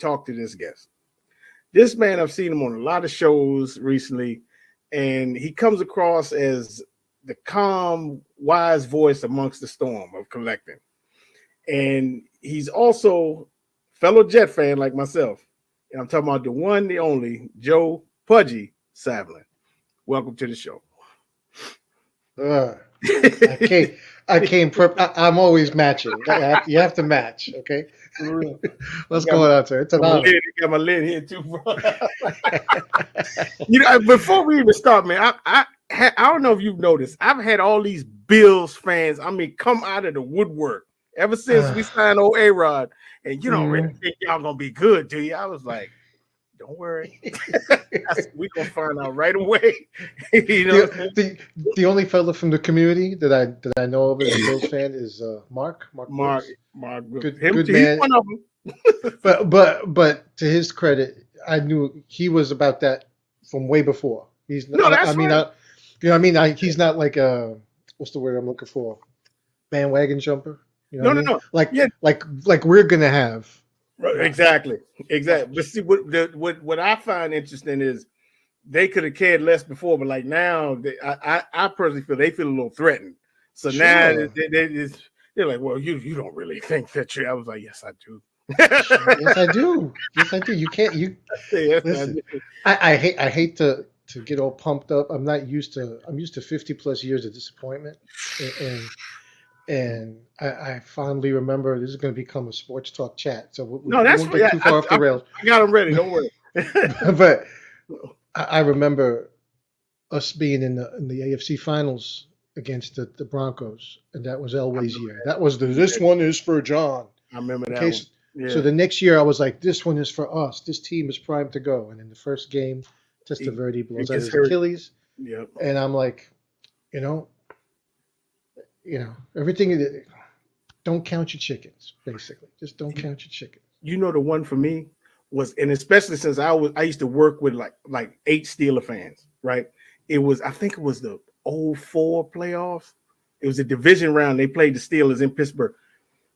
talk to this guest. This man, I've seen him on a lot of shows recently, and he comes across as the calm, wise voice amongst the storm of collecting. And he's also a fellow Jet fan like myself. And I'm talking about the one, the only, Joe Pudgy Savlan. Welcome to the show. I'm always matching. You have to match, okay? What's going on, sir? It's an honor. You got my lid here too, bro. Before we even start, man, I don't know if you've noticed. I've had all these Bills fans. I mean, come out of the woodwork ever since we signed old A-Rod, and you don't really think y'all gonna be good, do you? I was like, don't worry, we're gonna find out right away. The only fellow from the community that I know of as a Bills fan is Mark. Mark, good man. One of them. but to his credit, I knew he was about that from way before. He's no, that's right. He's not like what's the word I'm looking for? Bandwagon jumper. You know no. Like we're gonna have. Exactly. But see, what I find interesting is they could have cared less before, but like now, I personally feel they feel a little threatened. So sure. Now they're like, well, you don't really think that you. I was like, yes, I do. Yes, I do. You can't. Listen, I hate to get all pumped up. I'm used to 50 plus years of disappointment, and I fondly remember this is going to become a sports talk chat. So we won't get too far off the rails. I got them ready. Don't worry. But I remember us being in the AFC finals against the Broncos, and that was Elway's year. That was this one is for John. I remember that one. Yeah. So the next year I was like, this one is for us. This team is primed to go. And in the first game, Testaverde blows out his Achilles. Yep. And I'm like, everything. Don't count your chickens, basically. Just don't count your chickens. The one for me was, and especially since I used to work with like 8 Steeler fans, right? I think it was the 04 playoffs. It was a division round. They played the Steelers in Pittsburgh.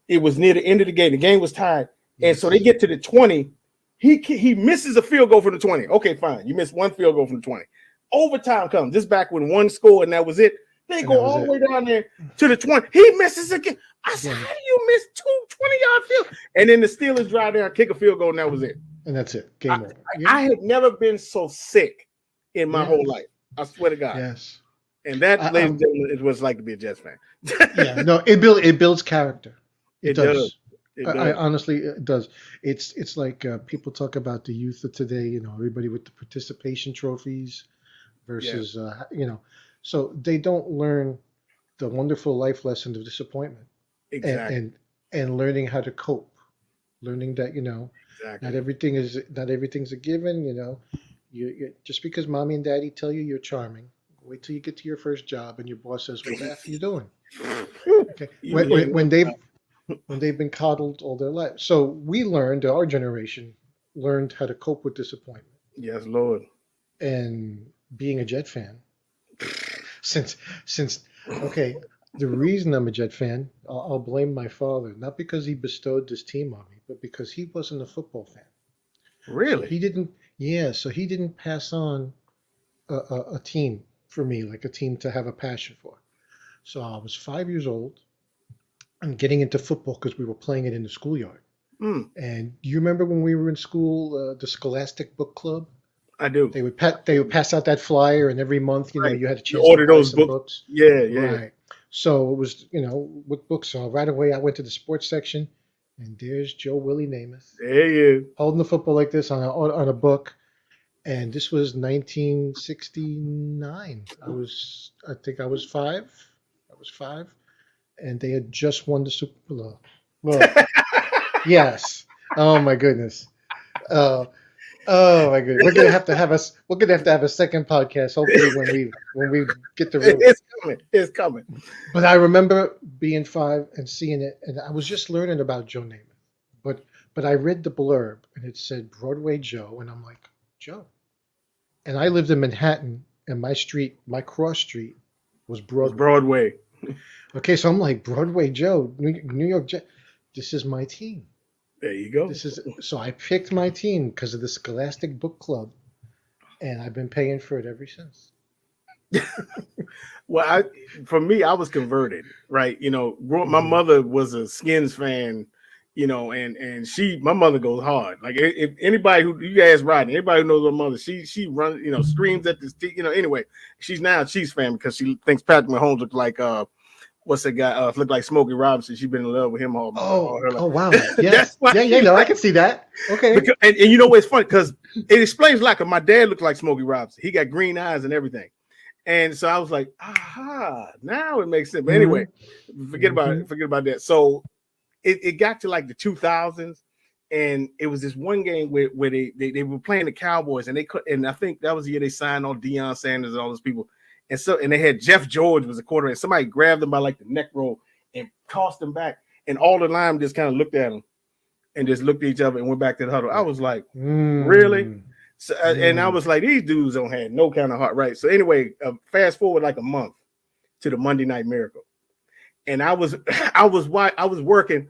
It was near the end of the game. The game was tied. And so they get to the 20. He misses a field goal from the 20. Okay, fine. You missed one field goal from the 20. Overtime comes. This back when one scored and that was it. They go all the way down there to the 20. He misses again. I said, how do you miss 2 20-yard field? And then the Steelers drive there, kick a field goal, and that was it. And that's it. Game over. I had never been so sick in my whole life. I swear to God. Yes. And that, ladies and gentlemen, is what it's like to be a Jets fan. It builds character. It does. I honestly, it does. It's like people talk about the youth of today. Everybody with the participation trophies versus so they don't learn the wonderful life lesson of disappointment. Exactly. And learning how to cope, learning that exactly. not everything's a given. You just because mommy and daddy tell you you're charming, wait till you get to your first job and your boss says, "What the F are you doing?" Okay. When they've been coddled all their life. So our generation learned how to cope with disappointment. Yes, Lord. And being a Jet fan, since the reason I'm a Jet fan, I'll blame my father, not because he bestowed this team on me, but because he wasn't a football fan. Really? So he didn't pass on a team for me, like a team to have a passion for. So I was 5 years old. And getting into football because we were playing it in the schoolyard. And you remember when we were in school, the Scholastic Book Club? I do. They would pass out that flyer, and every month, you had a chance to order those books. Yeah. Right. So it was, with books. So right away, I went to the sports section, and there's Joe Willie Namath. There you holding the football like this on a book. And this was 1969. I think I was 5. And they had just won the Super Bowl. Well, yes. Oh my goodness. Oh my goodness. We're gonna have to have a second podcast. Hopefully, when we get the room. It's coming. But I remember being 5 and seeing it, and I was just learning about Joe Namath. But I read the blurb, and it said Broadway Joe, and I'm like, Joe. And I lived in Manhattan, and my cross street was Broadway. Okay, so I'm like, Broadway Joe, New York Jet, this is my team. There you go. So I picked my team because of the Scholastic Book Club, and I've been paying for it ever since. Well, for me, I was converted, right? My Mm-hmm. mother was a Skins fan, and my mother goes hard. Like if anybody who you ask Rodney, anybody who knows her mother, she runs, screams at this, Anyway, she's now a Chiefs fan because she thinks Patrick Mahomes looked like what's that guy? Looked like Smokey Robinson. She's been in love with him all her life. Oh, wow. Yes. That's why Yeah, no, I can see that. Okay. and you know what's funny? Because it explains like my dad looked like Smokey Robinson. He got green eyes and everything. And so I was like, aha, now it makes sense. But anyway, forget about that. So it got to like the 2000s, and it was this one game where they were playing the Cowboys, and I think that was the year they signed on Deion Sanders and all those people. And they had Jeff George was a quarterback. Somebody grabbed him by like the neck roll and tossed him back, and all the linemen just kind of looked at him and just looked at each other and went back to the huddle. I was like, really? So, and I was like, these dudes don't have no kind of heart, right? So anyway, fast forward like a month to the Monday Night Miracle, and I was working,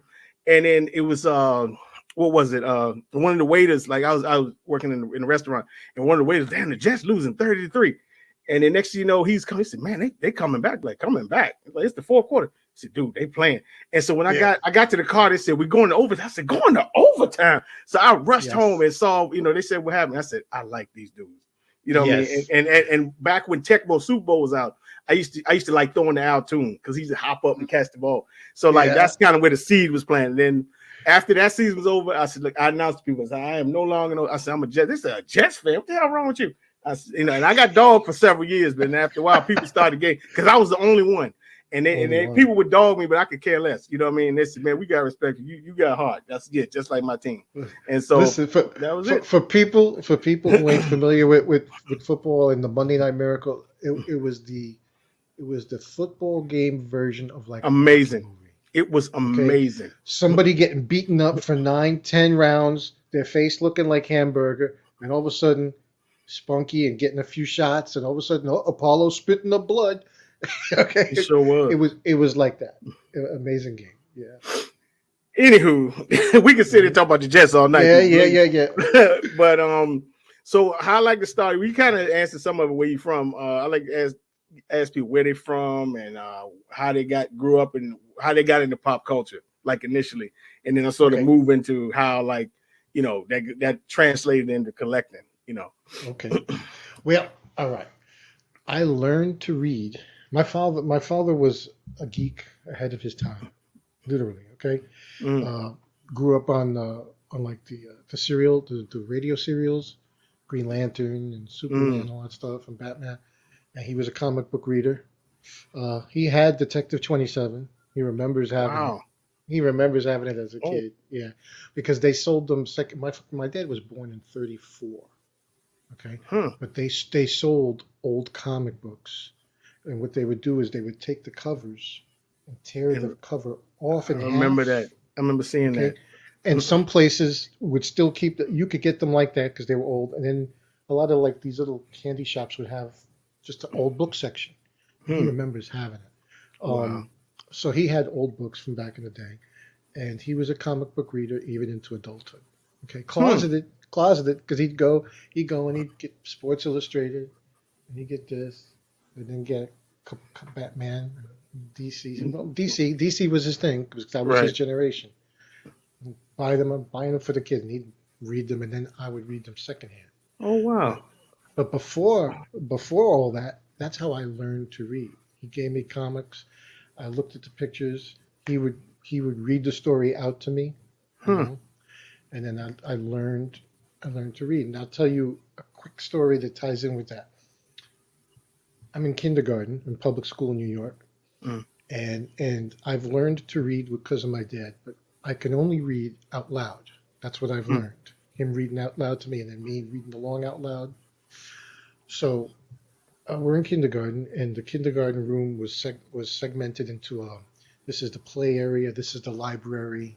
and then it was what was it? One of the waiters, like I was working in the restaurant, and one of the waiters, damn, the Jets losing 30-3, and then next thing you know, he's coming. He said, man, they coming back, like it's the fourth quarter. I said, dude, they playing. And so when I got to the car, they said, we're going to overtime. I said, going to overtime. So I rushed home and saw, they said, what happened? I said, I like these dudes. You know what I mean? And back when Tecmo Super Bowl was out, I used to like throwing the Al Toon because he used to hop up and catch the ball. So that's kind of where the seed was planted. Then after that season was over, I said, look, I announced to people, I said, I am no longer, I said, I'm a Jets. This is a Jets fan. What the hell wrong with you? And I got dogged for several years, but then after a while, people started getting, because I was the only one. And people would dog me, but I could care less. You know what I mean? They said, man, we got to respect you. You got heart. That's just like my team. And so that was it. For people who ain't familiar with football and the Monday Night Miracle, it was the football game version of like amazing. It was amazing. Okay? Somebody getting beaten up for 9-10 rounds, their face looking like hamburger, and all of a sudden, Spunky and getting a few shots, and all of a sudden, Apollo spitting up blood. Okay, it sure was. It was like that. Amazing game. Yeah. Anywho, we can sit and talk about the Jets all night. Yeah. But so how I like to start. We kind of answered some of it. Where you from? I like to ask people where they from and how they grew up and how they got into pop culture, like initially, and then I sort of move into how that translated into collecting. Okay. Well, all right. I learned to read. My father was a geek ahead of his time, literally. Okay, grew up on like the serial, the radio serials, Green Lantern and Superman and all that stuff, and Batman. And he was a comic book reader. He had Detective 27. He remembers having it. He remembers having it as a kid. Yeah, because they sold them second. My dad was born in 1934. Okay, but they sold old comic books. And what they would do is they would take the covers and tear the cover off in half. I remember that. I remember seeing that. And some places would still keep you could get them like that because they were old. And then a lot of like these little candy shops would have just an old book section. He remembers having it. Wow. So he had old books from back in the day. And he was a comic book reader even into adulthood. Okay, closeted because he'd go and he'd get Sports Illustrated and he'd get this. And then get Batman, DC. Well, DC was his thing because that was his generation. Buying them for the kid, and he'd read them, and then I would read them secondhand. Oh wow! But before all that, that's how I learned to read. He gave me comics. I looked at the pictures. He would read the story out to me, and then I learned to read. And I'll tell you a quick story that ties in with that. I'm in kindergarten in public school in New York, and I've learned to read because of my dad, but I can only read out loud. That's what I've learned. Him reading out loud to me, and then me reading along out loud. So we're in kindergarten, and the kindergarten room was segmented into this is the play area, this is the library,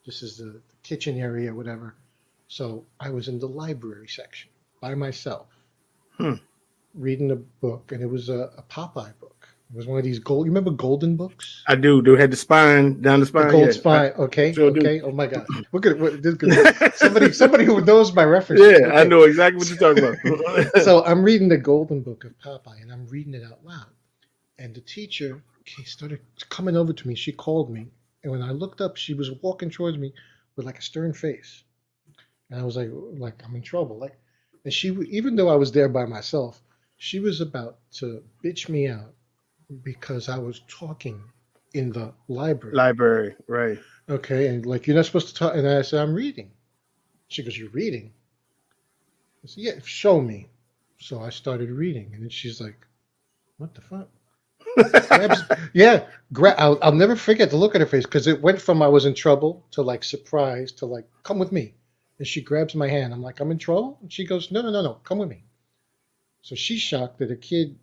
this is the kitchen area, whatever. So I was in the library section by myself. Reading a book, and it was a Popeye book. It was one of these gold. You remember golden books? I do. They had the spine down the The spine. gold Yeah, spine. Okay. sure do. Okay. Oh my gosh. This could be somebody who knows my references. Yeah, I Okay. know exactly what you're talking about. So I'm reading the golden book of Popeye, and I'm reading it out loud. And the teacher started coming over to me. She called me, and when I looked up, she was walking towards me with like a stern face, and I was like I'm in trouble. Like, and she, even though I was there by myself, she was about to bitch me out because I was talking in the library. Library, right? Okay, and like you're not supposed to talk. And I said I'm reading. She goes, "You're reading?" I said, "Yeah, show me." So I started reading, and then she's like, "What the fuck?" Grabs, yeah, I'll never forget the look at her face because it went from I was in trouble to like surprise to like come with me, and she grabs my hand. I'm like, I'm in trouble, and she goes, No, no, no, no, come with me. So she's shocked that a kid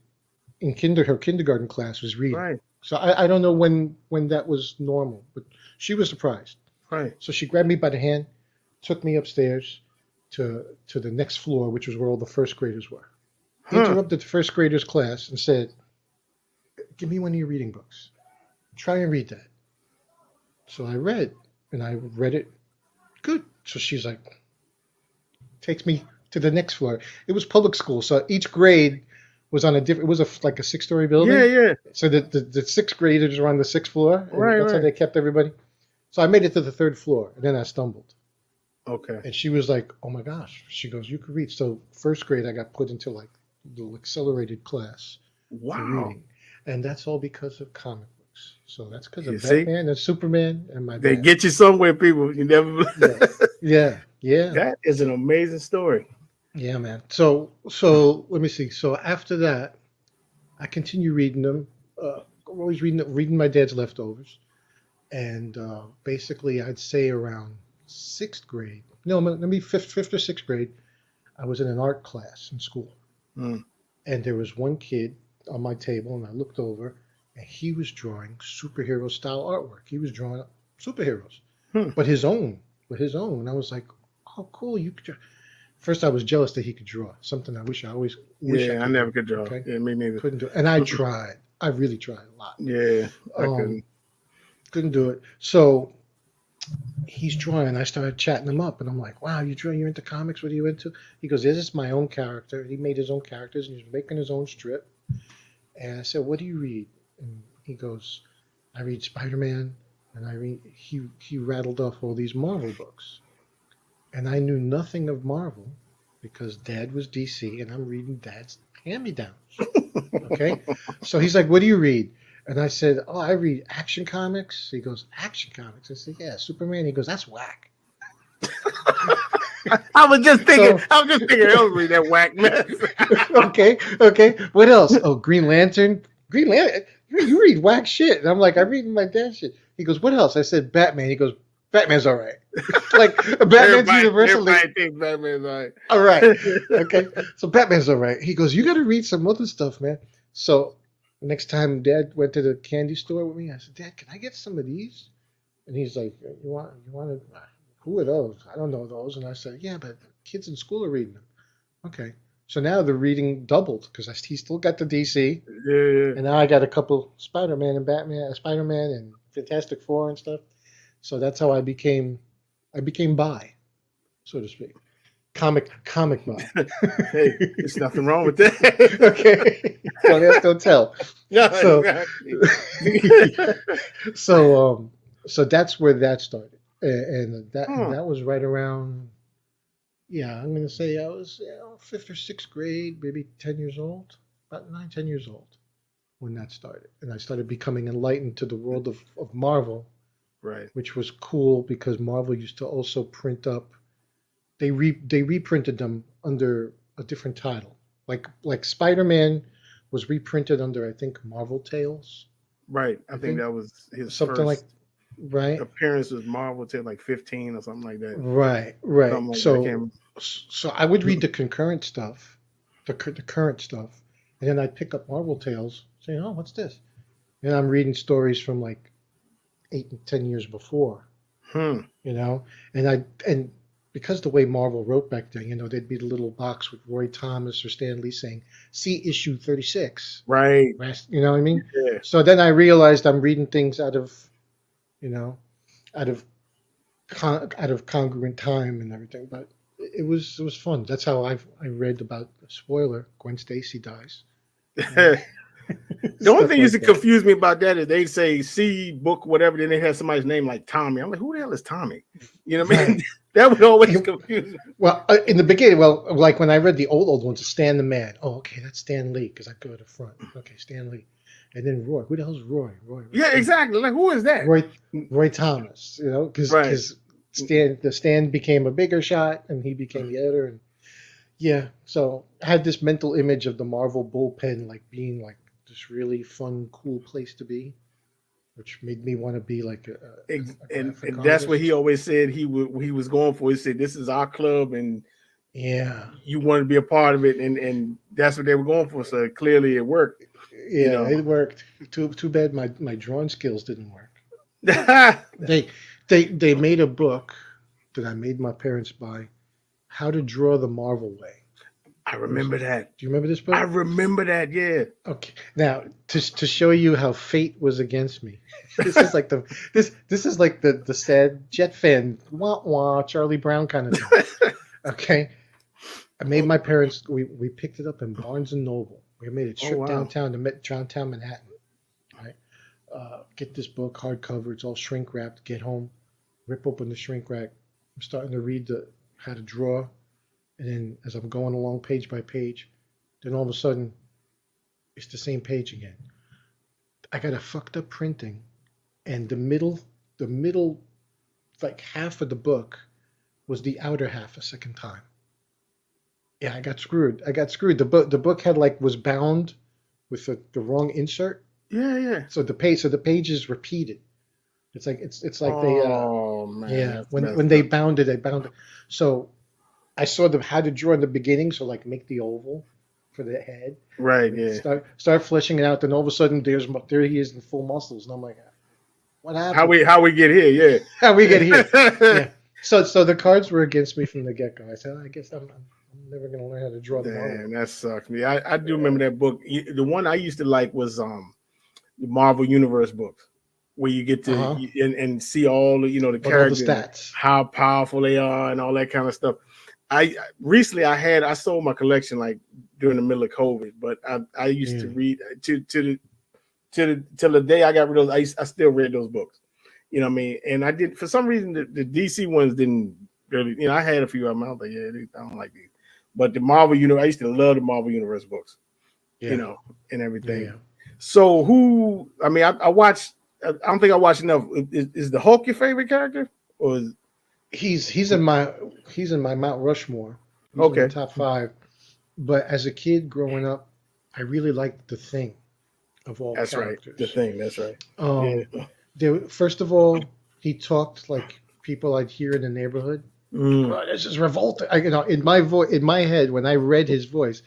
in her kindergarten class was reading. Right, So I don't know when that was normal, but she was surprised. right. So she grabbed me by the hand, took me upstairs to the next floor, which was where all the first graders were. Interrupted the first graders class and said, "Give me one of your reading books. Try and read that." So I read, and I read it good. So she's like, takes me to the next floor. It was public school, so each grade was on a different. It was like a 6-story building. Yeah, yeah. So the sixth graders were on the sixth floor. And Right, that's how right. they kept everybody. So I made it to the third floor, and then I stumbled. Okay. And she was like, "Oh my gosh!" She goes, "You could read." So first grade, I got put into like the accelerated class for Wow. reading, and that's all because of comic books. So that's because You of see? Batman and Superman and my They dad. get you somewhere, people. You never. Yeah, That is an amazing story. yeah, man. So let me see. So after that, I continue reading them. I'm always reading my dad's leftovers, and basically, I'd say around sixth grade. No, maybe fifth or sixth grade. I was in an art class in school, Mm. and there was one kid on my table, and I looked over, and he was drawing superhero style artwork. He was drawing superheroes, Hmm. but his own, and I was like, "Oh, cool! You could." First, I was jealous that he could draw. Something I always wish Yeah, I could never do. could draw. Okay, Yeah, me neither. couldn't do it, and I tried. I really tried a lot. Yeah, I couldn't. Couldn't do it. So he's drawing, and I started chatting him up, and I'm like, "Wow, you draw? You're into comics? What are you into?" He goes, "This is my own character." He made his own characters, and he's making his own strip. And I said, "What do you read?" And he goes, "I read Spider-Man," and I read. He rattled off all these Marvel books, and I knew nothing of Marvel because Dad was DC, and I'm reading Dad's hand-me-downs. Okay, so he's like, "What do you read?" And I said, "Oh, I read action comics." He goes, "Action comics?" I said, "Yeah, Superman." He goes, "That's whack." I was just thinking. So- I was just thinking. I was reading that whack mess. Okay. What else? Oh, Green Lantern. Green Lantern. You read whack shit. And I'm like, I'm reading my dad's shit. He goes, "What else?" I said, "Batman." He goes, "Batman's all right." Like Batman's universally Everybody thinks Batman's all right. all right. Okay. So Batman's all right. He goes, "You got to read some other stuff, man." So next time Dad went to the candy store with me, I said, "Dad, can I get some of these?" And he's like, you want to, who are those? I don't know those. And I said, "Yeah, but kids in school are reading them." Okay. So now the reading doubled because he still got the DC, Yeah, and now I got a couple Spider-Man and Spider-Man and Fantastic Four and stuff. So that's how I became bi, so to speak. Comic bi. Hey, there's nothing wrong with that. Okay. Don't ask, don't tell. No, So- exactly. So that's where that started, and that Huh. that was right around. Yeah, I'm gonna say I was fifth or sixth grade, maybe 10 years old, about 9, 10 years old when that started, and I started becoming enlightened to the world of Marvel, Right. which was cool because Marvel used to also print up. They reprinted them under a different title, like Spider-Man was reprinted under I think Marvel Tales, Right. I I think think that was his something like first right, appearance was Marvel till like 15 or something like that. right. Something like that. I So can't- so I would read the concurrent stuff, the current stuff, and then I'd pick up Marvel Tales, saying, "Oh, what's this?" And I'm reading stories from like 8 and 10 years before, Hmm. you know, and because the way Marvel wrote back then, there'd be the little box with Roy Thomas or Stan Lee saying, "See issue 36." Right. You know what I mean? Yeah. So then I realized I'm reading things out of, you know, out of out of congruent time and everything. But it was fun. That's how I read about spoiler. Gwen Stacy dies. The only Stuff thing like used to that. confuse me about that is they say see book whatever, then they have somebody's name like Tommy. I'm like, who the hell is Tommy? You know what I mean? Right. That would always confuse me. Well, in the beginning, like when I read the old ones, Stan the Man. Oh, okay, that's Stan Lee because I go to the front. Okay, Stan Lee, and then Roy. Who the hell's Roy? Yeah, exactly. Like, who is that? Roy Thomas. Because Right. Stan became a bigger shot, and he became the editor. And yeah, so I had this mental image of the Marvel bullpen like being like this really fun, cool place to be, which made me want to be like a And graphic that's what he artist. always said he was going for. He said, "This is our club, and Yeah, you want to be a part of it." And that's what they were going for. So clearly, it worked. yeah, it worked. Too bad my drawing skills didn't work. I They made a book that I made my parents buy, How to Draw the Marvel Way. remember that. Do you remember this book? I remember that. Yeah. Okay. Now to show you how fate was against me, this is like the sad Jet fan wah wah Charlie Brown kind of thing. Okay. I made my parents. We picked it up in Barnes and Noble. We made a trip downtown to downtown Manhattan. Right. Get this book hardcover. It's all shrink wrapped. Get home, rip open the shrink wrap. I'm starting to read how to draw, and then as I'm going along page by page, then all of a sudden, it's the same page again. I got a fucked up printing, and the middle, like half of the book, was the outer half a second time. Yeah, I got screwed. The book had was bound with the wrong insert. Yeah. So the pages repeated. It's like they Man. yeah, when they bound it. So I saw how to draw in the beginning. So make the oval for the head. Right. Yeah. Start fleshing it out. Then all of a sudden there he is in full muscles, and I'm like, what happened? How we get here? Yeah. How we get here? Yeah. So the cards were against me from the get go. I said, I guess I'm never gonna learn how to draw the Marvel. Damn, that sucks me. I do remember that book. The one I used to like was the Marvel Universe books, where you get to and see all the the characters, all the stats, how powerful they are, and all that kind of stuff. I recently I sold my collection during the middle of COVID, but I used to read till the day I got rid of those. I still read those books. You know what I mean? And I did, for some reason, the DC ones didn't really, I had a few of them. I was like, yeah, I don't like these. But the Marvel Universe, I used to love the Marvel Universe books, and everything. Yeah. So I watched, I don't think I watched enough. Is the Hulk your favorite character? Or he's in my Mount Rushmore. He's in the top 5. But as a kid growing up, I really liked the Thing of all characters. Right. The Thing, that's right. First of all, he talked like people I'd hear in the neighborhood. Oh, this is revolting. In my head, when I read his voice,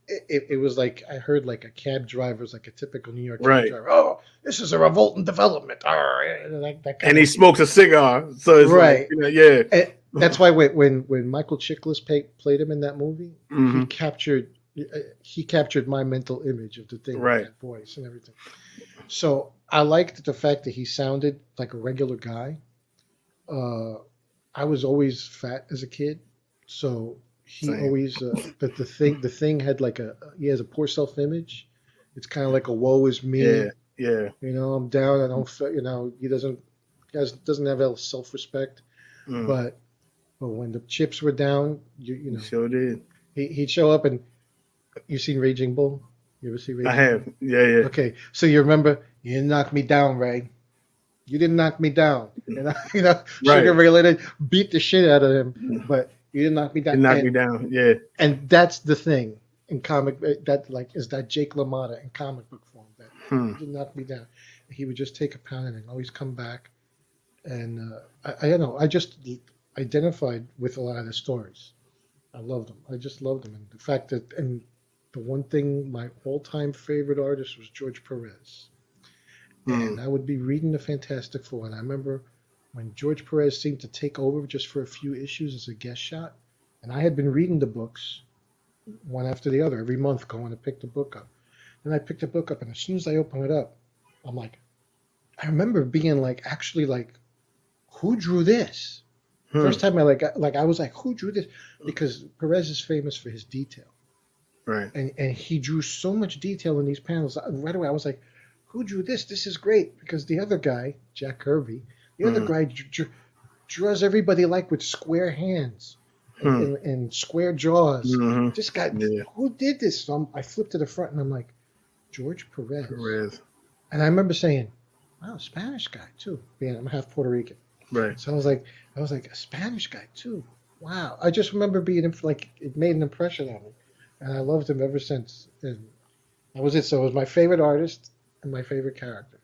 it was like I heard like a cab driver's like a typical New York cab driver. Oh, this is a revolting development. And he smokes a cigar, so it's right. And that's why when Michael Chiklis played him in that movie, he captured my mental image of the Thing, with that voice and everything. So I liked the fact that he sounded like a regular guy. I was always fat as a kid, so he always the thing had he has a poor self-image. It's kind of like a woe is me. Yeah. I'm down. I don't. He doesn't have self-respect. But when the chips were down, He sure did. He'd show up, and you seen Raging Bull? You ever see Raging Bull? I have. Yeah. Okay, so you remember you didn't knock me down, Ray. You didn't knock me down. Sugar Ray Leonard beat the shit out of him, but you didn't knock me down. Me down, yeah. And that's the thing in comic is that Jake LaMotta in comic book form that you didn't knock me down. He would just take a pound and always come back. And I just identified with a lot of the stories. I loved them. I just loved them, and the fact that the one thing, my all-time favorite artist was George Perez. And I would be reading the Fantastic Four, and I remember when George Perez seemed to take over just for a few issues as a guest shot, and I had been reading the books one after the other every month, going to pick the book up. And I picked the book up, and as soon as I open it up, I'm like, I remember being like, actually like, who drew this? First time I I was like, who drew this? Because Perez is famous for his detail. Right. And he drew so much detail in these panels. Right away, I was like, who drew this? This is great. Because the other guy, Jack Kirby, the other guy draws everybody like with square hands and square jaws. This guy, who did this? So I flipped to the front and I'm like, George Perez. And I remember saying, wow, Spanish guy too. I'm half Puerto Rican. Right. So I was like, a Spanish guy too. Wow. I just remember being like, it made an impression on me. And I loved him ever since. And that was it. So it was my favorite artist and my favorite character.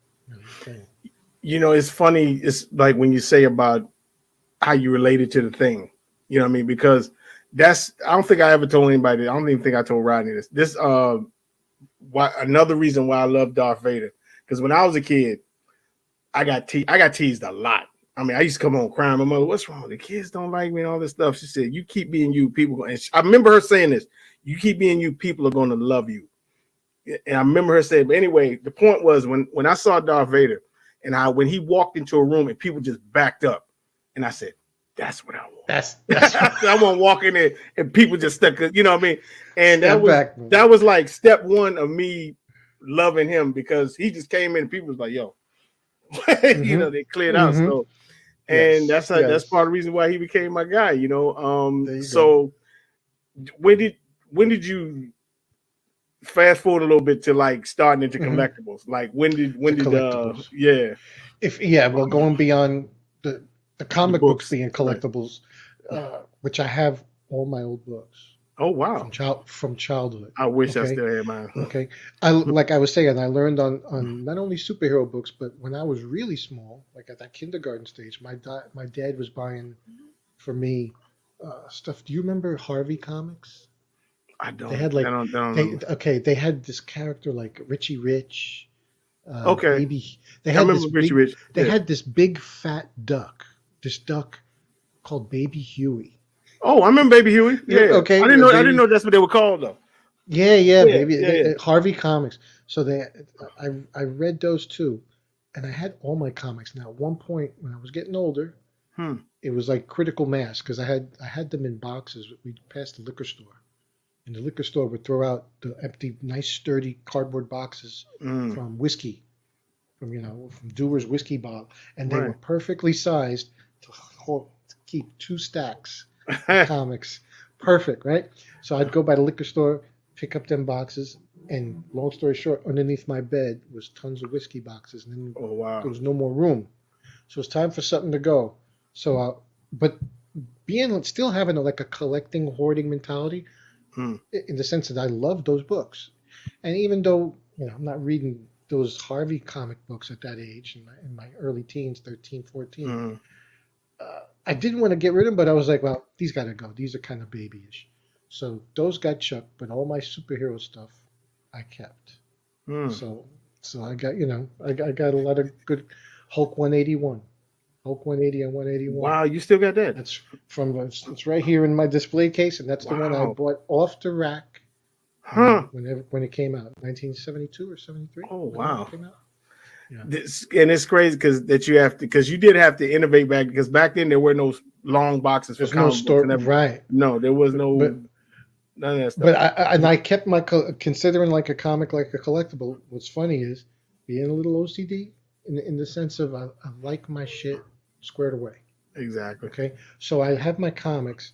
You know, it's funny. It's like when you say about how you related to the Thing. You know what I mean? Because I don't think I ever told anybody. I don't even think I told Rodney this. Another reason why I love Darth Vader. Because when I was a kid, I got teased a lot. I mean, I used to come home crying. My mother, what's wrong? The kids don't like me and all this stuff. She said, you keep being you, people. And I remember her saying this. You keep being you, people are going to love you. And I remember her saying, but anyway, the point was when I saw Darth Vader and when he walked into a room and people just backed up, and I said, that's what I want. That's I want to walk in there and people just stuck, you know what I mean? And that was like step one of me loving him, because he just came in and people was like, yo, you know, they cleared out. So, and that's part of the reason why he became my guy, you know. So when did you fast forward a little bit to like starting into collectibles? Like when did well, going beyond the comic books being collectibles, which I have all my old books. Oh wow! From childhood. I wish I still had mine. Okay, like I was saying, I learned on not only superhero books, but when I was really small, like at that kindergarten stage, my dad was buying for me stuff. Do you remember Harvey Comics? I don't. They had like they had this character like Richie Rich. They had this big fat duck. This duck called Baby Huey. Oh, I remember Baby Huey. Yeah. Okay. I didn't know that's what they were called though. Yeah. Harvey Comics. So I read those too, and I had all my comics. Now, at one point when I was getting older, it was like critical mass because I had them in boxes. We'd pass the liquor store, and the liquor store would throw out the empty, nice, sturdy cardboard boxes from whiskey, from Dewar's whiskey bottle, and they were perfectly sized to keep 2 stacks. Comics, perfect, right? So I'd go by the liquor store, pick up them boxes, and long story short, underneath my bed was tons of whiskey boxes, and then there was no more room. So it's time for something to go. So, but still having a collecting, hoarding mentality, in the sense that I love those books, and even though I'm not reading those Harvey comic books at that age in my early teens, 13, 14. I didn't want to get rid of them, but I was like, well, these got to go. These are kind of babyish. So those got chucked, but all my superhero stuff I kept. So I got, I got a lot of good Hulk 181. Hulk 180 and 181. Wow, you still got that? That's it's right here in my display case, and that's the one I bought off the rack when it came out, 1972 or 73. Oh, wow. It came out. Yeah. And it's crazy because you did have to innovate because back then there were no long boxes. There's no store, right? No, there was no none of that stuff. But I kept my considering like a comic, like a collectible. What's funny is being a little OCD in the sense of I like my shit squared away. Exactly. Okay, so I have my comics,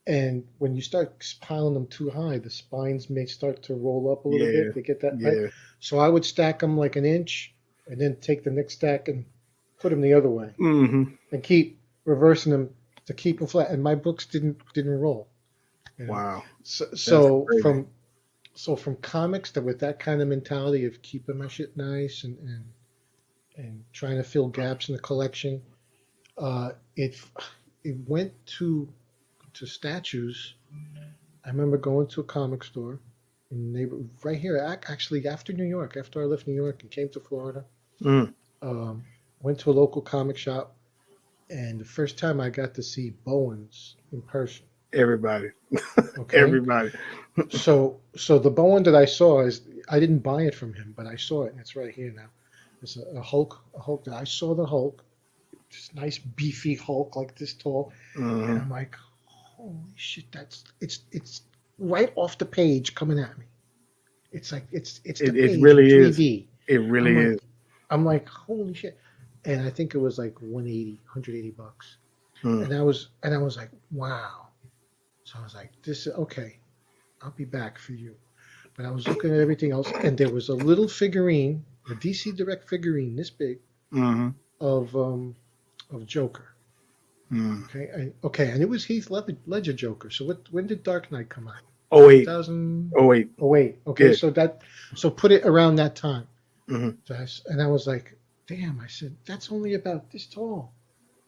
and when you start piling them too high, the spines may start to roll up a little bit. They get that. Right? So I would stack them like an inch. And then take the next stack and put them the other way, and keep reversing them to keep them flat. And my books didn't roll. Wow! So from comics with that kind of mentality of keeping my shit nice and trying to fill gaps in the collection, it went to statues. I remember going to a comic store in right here, actually after New York, after I left New York and came to Florida. Went to a local comic shop, And the first time I got to see Bowens in person. Everybody, Okay. everybody. So the Bowen that I saw is I didn't buy it from him, but I saw it and it's right here now. It's a Hulk that I saw the Hulk, this nice beefy Hulk like this tall, and Hmm. I'm like, holy shit, it's right off the page coming at me. It's like it's the It page in really is. 3D. It I'm really like is. I'm like, holy shit. And I think it was like 180 bucks. Mm. And I was like, wow. So I was like, this is okay. I'll be back for you. But I was looking at everything else, and there was a little figurine, a DC Direct figurine this big Hmm. of Joker. Mm. Okay, and it was Heath Ledger Joker. So when did Dark Knight come out? Oh wait. 2000. Oh wait. Oh wait, okay, Yeah. so put it around that time. Hmm. And I was like, damn. I said that's only about this tall,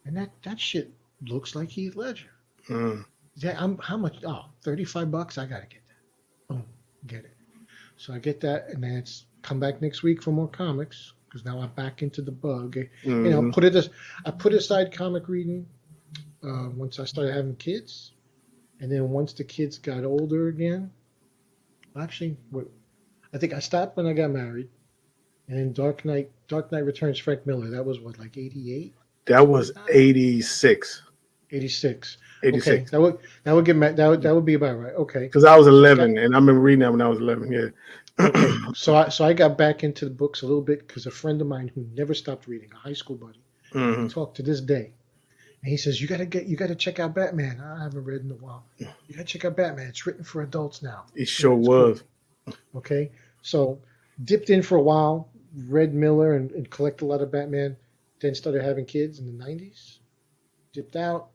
and that shit looks like Heath Ledger. Mm. Yeah, how much? Oh, 35 bucks. I gotta get that. Boom, get it. So I get that, and then it's come back next week for more comics because now I'm back into the bug. Hmm. I put aside comic reading once I started having kids, and then once the kids got older again. Actually, I think I stopped when I got married, and then Dark Knight Returns, Frank Miller. That was what, like 88, That something was like that. 86. 86. Okay, 86. that would get that would be about right. Okay, Because I was so I got 11, and I remember reading that when I was 11. Yeah. okay. So I got back into the books a little bit because a friend of mine who never stopped reading, a high school buddy, we Hmm. talk to this day, and he says you gotta check out Batman. I haven't read in a while. You gotta check out Batman. It's written for adults now. It sure It's cool. was. Okay, so dipped in for a while, read Miller and collect a lot of Batman. Then started having kids in the 90s. Dipped out.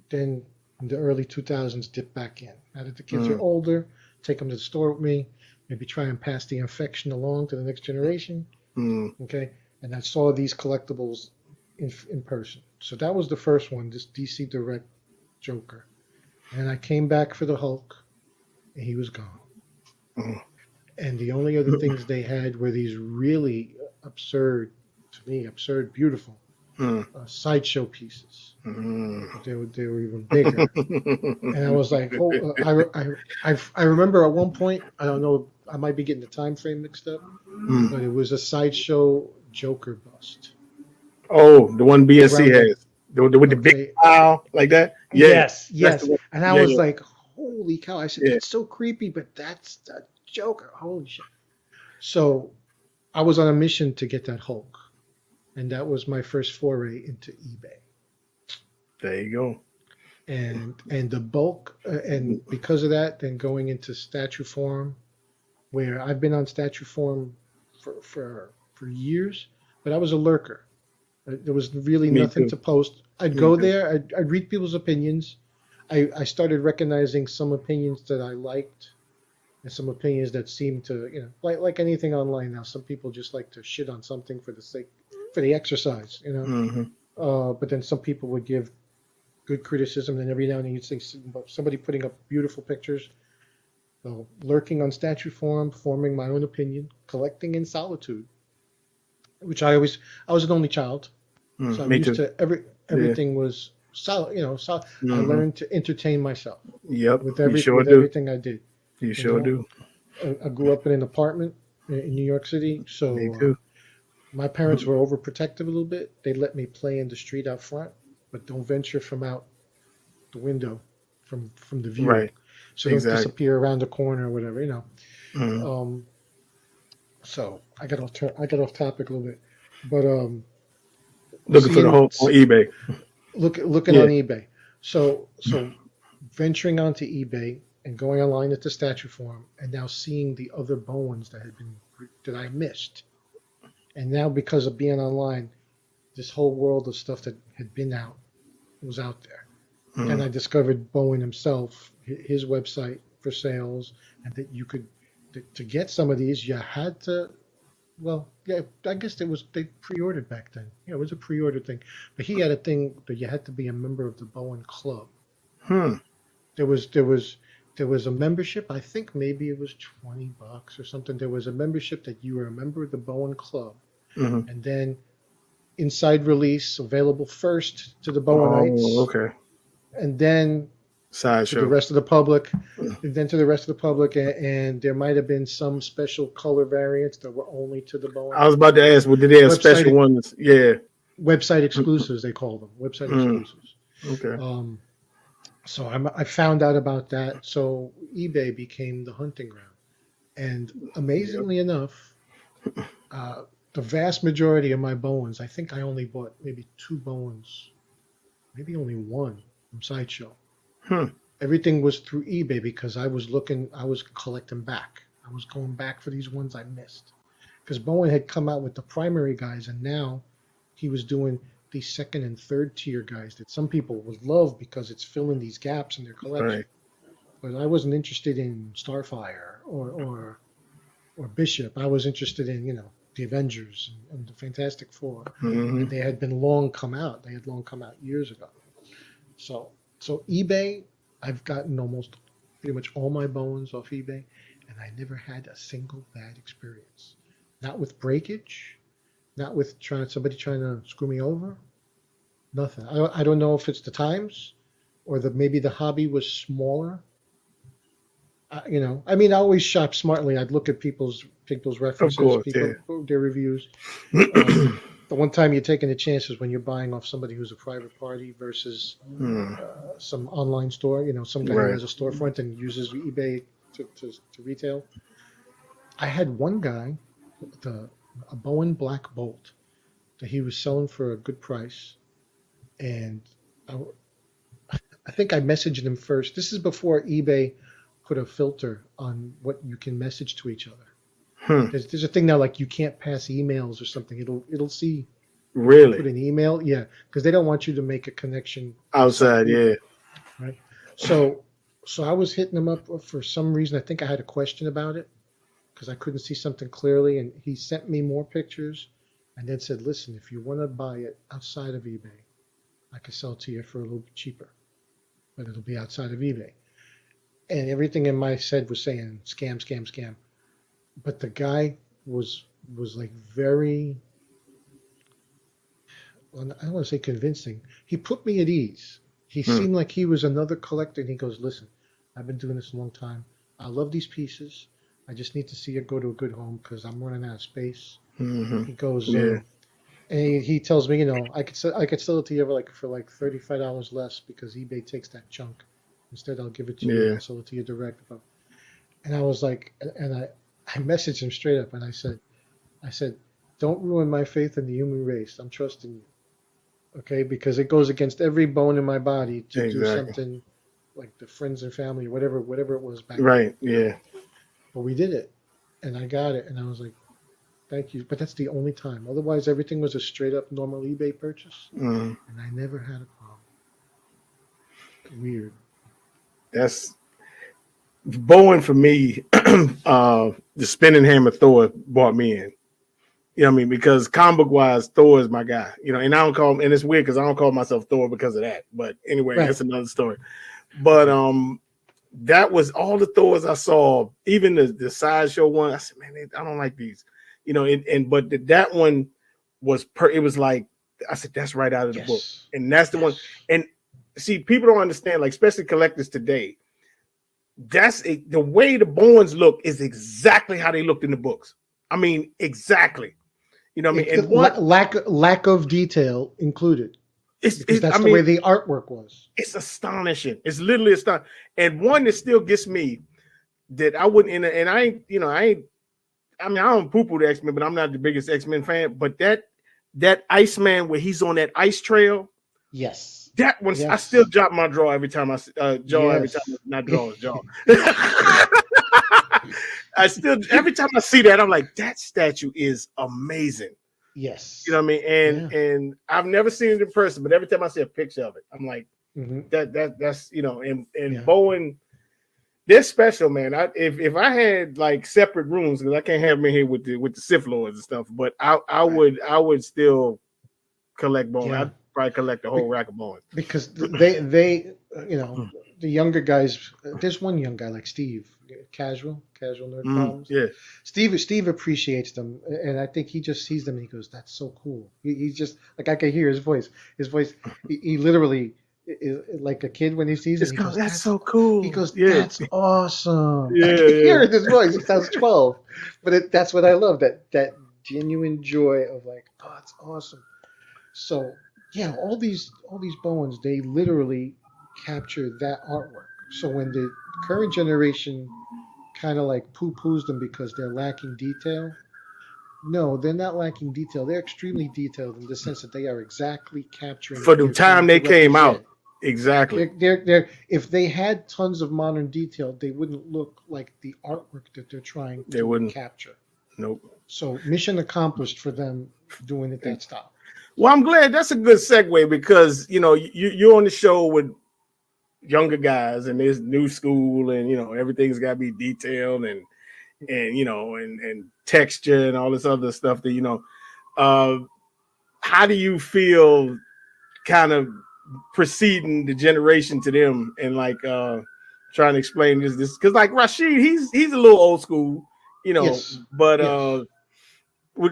Then in the early 2000s, dipped back in. Now that the kids are Mm. older, take them to the store with me. Maybe try and pass the infection along to the next generation. Mm. Okay, and I saw these collectibles in person. So that was the first one, this DC Direct Joker. And I came back for the Hulk, and he was gone. Mm. And the only other things they had were these really absurd, to me, absurd, beautiful Mm. sideshow pieces. Mm. But they were even bigger. And I was like, oh, I remember at one point, I don't know, I might be getting the time frame mixed up, but Mm. it was a sideshow Joker bust Oh, the one BNC around the has with the big okay. smile like that. Yeah, that's the Yes. one. And I Yeah, was yeah, like, holy cow. I said, yeah. that's so creepy, but that's the Joker. Holy shit. So I was on a mission to get that Hulk. And that was my first foray into eBay. There you go. And the bulk, and because of that, then going into statue form, where I've been on statue form for years, but I was a lurker. There was really Me nothing too. to post. I'd Me go too. there, I'd read people's opinions. I started recognizing some opinions that I liked and some opinions that seemed to, like anything online now, some people just like to shit on something for the sake, for the exercise. Hmm. But then some people would give good criticism, and every now and then you'd see somebody putting up beautiful pictures. So lurking on statue form, forming my own opinion, collecting in solitude, which I was an only child, so Mm. I'm Me used too. to Yeah. everything was solid. So I Hmm. learned to entertain myself Yep. You sure with do. everything I did. You You sure know, do. I grew up in an apartment in New York City, Me so too. my parents were overprotective a little bit. They let me play in the street out front, but don't venture from out the window, from the view. Right. So don't Exactly. disappear around the corner or whatever. Hmm. Um, so I got off topic a little bit, but Looking for the seeing whole on eBay. looking Yeah. on eBay. So venturing onto eBay and going online at the statue forum, and now seeing the other Bowens that I missed, and now because of being online, this whole world of stuff that had been out was out there. And Mm. I discovered Bowen himself, his website for sales, and that you could to get some of these, you had to. Well, yeah, I guess they pre-ordered back then. Yeah, it was a pre-order thing. But he had a thing that you had to be a member of the Bowen Club. Hmm. There was there was there was a membership. I think maybe it was $20 or something. There was a membership that you were a member of the Bowen Club, Hmm. and then inside release available first to the Oh, Bowenites, okay. and then to the Sideshow. rest of the public, and then to the rest of the public, and there might have been some special color variants that were only to the I was Bowenites. about to ask, well, did they have special Website ones? Yeah. website exclusives, they call them website Mm, exclusives. okay. Um, so I found out about that. So eBay became the hunting ground, and Yep. amazingly enough, uh, the vast majority of my Bowens, I think I only bought maybe two Bowens, maybe only one from Sideshow. Hmm. Everything was through eBay because I was collecting back. I was going back for these ones I missed. Because Bowen had come out with the primary guys, and now he was doing these second and third tier guys that some people would love because it's filling these gaps in their collection. Right. But I wasn't interested in Starfire or Bishop. I was interested in, the Avengers and the Fantastic Four. Hmm. And they had been long come out. They had long come out years ago. So so eBay, I've gotten almost pretty much all my Bowens off eBay, and I never had a single bad experience. Not with breakage, not with somebody trying to screw me over. Nothing. I don't know if it's the times or maybe the hobby was smaller. I mean, I always shop smartly. I'd look at people's Of references, course, yeah. their reviews. Um, the one time you're taking a chance is when you're buying off somebody who's a private party versus Hmm. some online store. Some guy who Right. has a storefront and uses eBay to retail. I had one guy with a Bowen Black Bolt that he was selling for a good price, and I, I think I messaged him first. This is before eBay put a filter on what you can message to each other. Hmm. There's a thing now like you can't pass emails or something. It'll see you put Really? an email, yeah, because they don't want you to make a connection outside of Outside, eBay, yeah. right? So so I was hitting him up for some reason. I think I had a question about it because I couldn't see something clearly, and he sent me more pictures, and then said, "Listen, if you want to buy it outside of eBay, I can sell it to you for a little bit cheaper, but it'll be outside of eBay." And everything in my head was saying scam, scam, scam. But the guy was like very, well, I don't want to say convincing. He put me at ease. He Hmm. seemed like he was another collector, and he goes, "Listen, I've been doing this a long time. I love these pieces. I just need to see it go to a good home because I'm running out of space." Hmm. He goes, Yeah. and he tells me, I could sell it to you for like $35 less because eBay takes that chunk. Instead, I'll give it to you. Yeah. I'll sell it to you direct. And I was like, and I messaged him straight up, and I said, "Don't ruin my faith in the human race. I'm trusting you, okay? Because it goes against every bone in my body to do Exactly. something like the friends and family, whatever it was back then. Right. Yeah. But we did it, and I got it, and I was like, thank you. But that's the only time. Otherwise, everything was a straight up normal eBay purchase, Mm. and I never had a problem. Weird. That's Bowen for me. The spinning hammer Thor brought me in. You know what I mean? Because comic book wise, Thor is my guy. And I don't call him, and it's weird because I don't call myself Thor because of that. But anyway, Right. that's another story. But that was all the Thors I saw, even the sideshow one. I said, man, I don't like these. But that one was it was like I said, that's right out of the book. Yes. And that's the one. And see, people don't understand, like especially collectors today. The way the Bowens look is exactly how they looked in the books. I mean, exactly. You know what I mean? And what lack of detail included. Because that's the way the artwork was. It's astonishing. It's literally astonishing. And one that still gets me that I wouldn't, and I ain't, I don't poo-poo the X-Men, but I'm not the biggest X-Men fan. But that Iceman where he's on that ice trail. Yes. That one, yes. I still drop my jaw every time every time not jaw. Every time I see that, I'm like, that statue is amazing. Yes. You know what I mean? And I've never seen it in person, but every time I see a picture of it, I'm like, that's and Bowen, they're special, man. If I had like separate rooms, because I can't have them in here with the Sith Lords and stuff, but I would still collect Bowen. I'd probably collect the whole rack of Bowens. Because they the younger guys. There's one young guy like Steve, casual nerd problems. Yeah. Steve appreciates them, and I think he just sees them and he goes, "That's so cool." He's just like I can hear his voice. His voice, he literally is like a kid when he sees it. It's He called, goes, that's "That's." so cool. He goes, Yeah. "That's awesome." I Yeah, can hear yeah. it in his voice. He sounds 12, but that's what I love. That genuine joy of like, "Oh, it's awesome." So yeah, all these Bowens, they literally capture that artwork. So when the current generation kind of like poo-poos them because they're lacking detail, no, they're not lacking detail. They're extremely detailed in the sense that they are exactly capturing For what the they're trying time to they came out. represent. Exactly. They're if they had tons of modern detail, they wouldn't look like the artwork that they're trying They to wouldn't. capture. Nope. So mission accomplished for them doing it that style. Well, I'm glad that's a good segue because you're on the show with younger guys and there's new school and everything's got to be detailed and texture and all this other stuff that uh how do you feel kind of preceding the generation to them and like trying to explain this because like Rashid he's a little old school Yes. but Yes.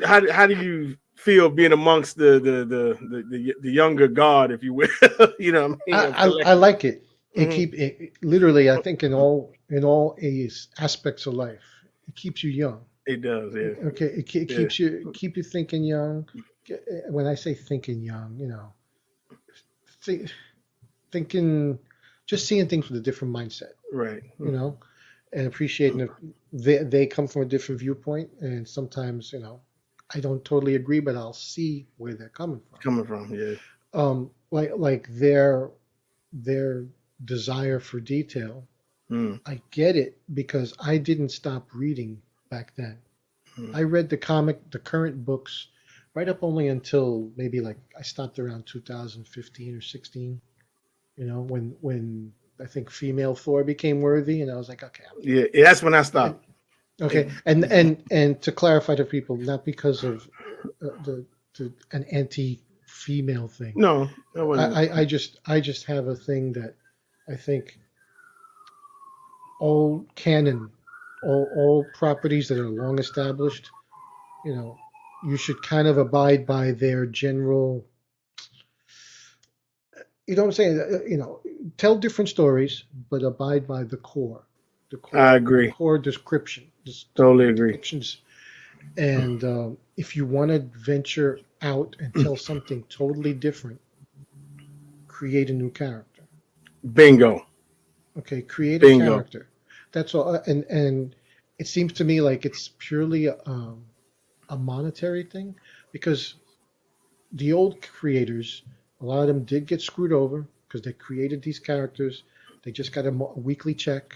how do you feel being amongst the younger guard, if you will? What I mean, of I like it. It Mhm. keep it literally. I think in all aspects of life, it keeps you young. It does, yeah, Okay, it yeah, keep you thinking young. When I say thinking young, think, thinking, just seeing things with a different mindset. right. You know, and appreciating that they come from a different viewpoint, and sometimes I don't totally agree, but I'll see where they're coming from. Coming from, yeah, Like their desire for detail. mm, I get it because I didn't stop reading back then. mm. I read the current books, right up only until maybe like I stopped around 2015 or 16. When I think female Thor became worthy, and I was like, okay, Yeah. That's when I and, stopped. okay, and to clarify to people, not because of an anti-female thing. No, that wasn't. I just have a thing that I think all canon, all properties that are long established, you know, you should kind of abide by their general. You know what I'm saying? Tell different stories, but abide by the core, the I core, the agree. core description, Totally agree. depictions. And if you want to venture out and tell something totally different, create a new character. Bingo. Okay, create a Bingo. character. That's all. And it seems to me like it's purely a monetary thing because the old creators, a lot of them did get screwed over because they created these characters. They just got a weekly check.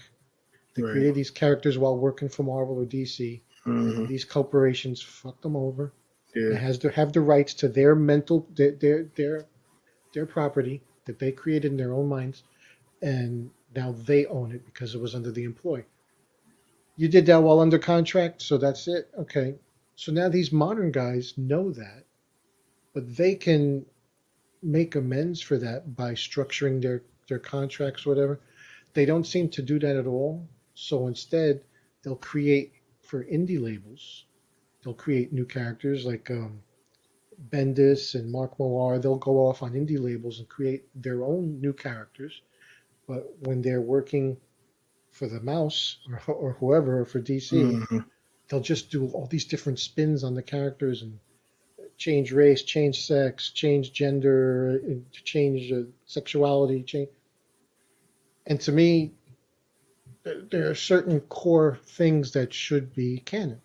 They Right. created these characters while working for Marvel or DC, Hmm. and these corporations fucked them over. It Yeah. has to have the rights to their property that they created in their own minds, and now they own it because it was under the employee. You did that while under contract, so that's it. Okay. So now these modern guys know that, but they can make amends for that by structuring their contracts, whatever. They don't seem to do that at all. So instead, they'll create for indie labels. They'll create new characters like Bendis and Mark Millar. They'll go off on indie labels and create their own new characters. But when they're working for the mouse or whoever or for DC, Hmm. they'll just do all these different spins on the characters and change race, change sex, change gender, change sexuality, change. And to me, there are certain core things that should be canon,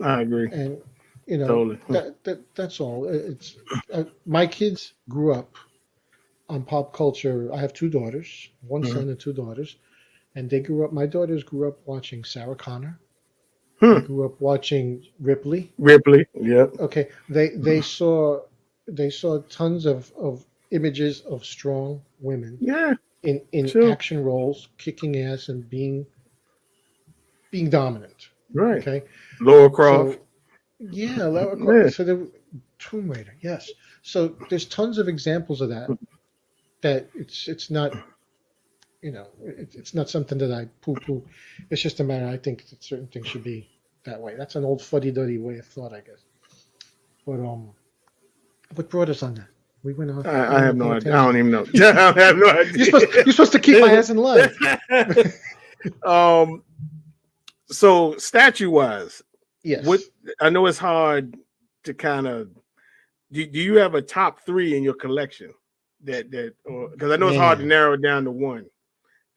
I agree. and Totally. that's all. It's my kids grew up on pop culture. I have two daughters, one Mhm. son and two daughters, and they grew up. My daughters grew up watching Sarah Connor. They Hmm. grew up watching Ripley. Ripley. Yep. Okay, they saw tons of images of strong women Yeah. in Sure. action roles, kicking ass and being dominant. Right. Okay, Laura Croft. so yeah, Lara Yeah. So the Tomb Raider, yes. So there's tons of examples of that. That it's not it's not something that I poo-poo. It's just a matter. I think that certain things should be that way. That's an old fuddy-duddy way of thought, I guess. But what brought us on that? We went off. I have no on a idea. I don't tangent. even know. I have no idea. You're supposed to keep my ass in line. So statue wise, Yes. what I know it's hard to kind of. Do you have a top 3 in your collection? Because I know it's hard to narrow it down to one.